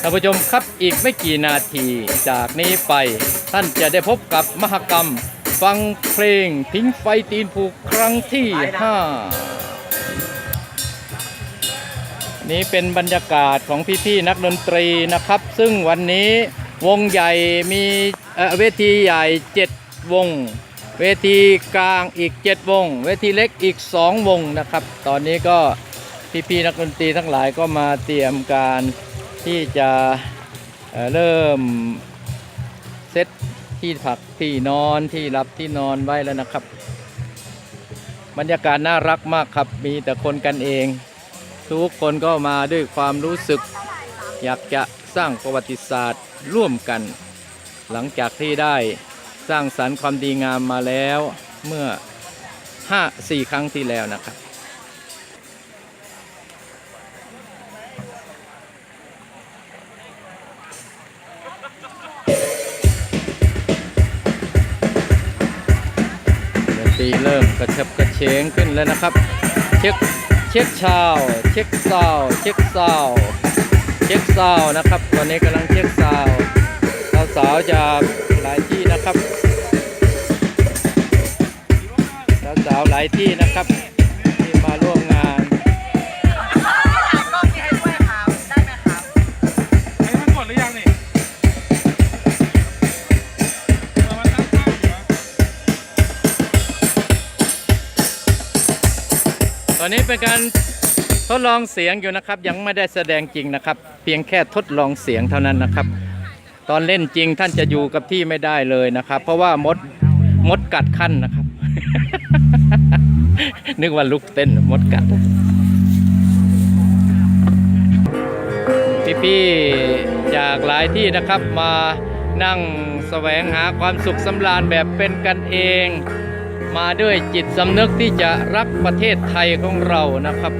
ท่านผู้ชมครับอีกไม่กี่นาทีจากนี้ไปท่านจะได้พบกับมหกรรมฟังเพลงทิ้งไฟตีนผูกครั้งที่5นี้เป็นบรรยากาศของพี่ๆนักดนตรีนะครับซึ่งวันนี้วงใหญ่มีเวทีใหญ่7วงเวทีกลางอีก7วงเวทีเล็กอีก2วงนะครับตอนนี้ก็พี่ๆนักดนตรีทั้งหลายก็มาเตรียมการที่จะเริ่มเซตที่พักที่นอนที่หลับที่นอนไว้แล้วนะครับบรรยากาศน่ารักมากครับมีแต่คนกันเองทุกคนก็มาด้วยความรู้สึกอยากจะสร้างประวัติศาสตร์ร่วมกันหลังจากที่ได้สร้างสรรค์ความดีงามมาแล้วเมื่อ 5-4 ครั้งที่แล้วนะครับตีเริ่มกระเฉบกระเฉงขึ้นแล้วนะครับเช็คชาวเช็คซาวเช็คซาวเช็คซาวนะครับตอนนี้กำลังเช็คซาวสาวๆจากหลายที่นะครับสาวๆหลายที่นะครับที่มาร่วมงานตอนนี้เป็นการทดลองเสียงอยู่นะครับยังไม่ได้แสดงจริงนะครับเพียงแค่ทดลองเสียงเท่านั้นนะครับตอนเล่นจริงท่านจะอยู่กับที่ไม่ได้เลยนะครับเพราะว่ามดกัดขั้นนะครับ นึกว่าลุกเต้นมดกัดพี่ๆจากหลายที่นะครับมานั่งแสวงหาความสุขสำราญแบบเป็นกันเองมาด้วยจิตสำนึกที่จะรักประเทศไทยของเรานะครับ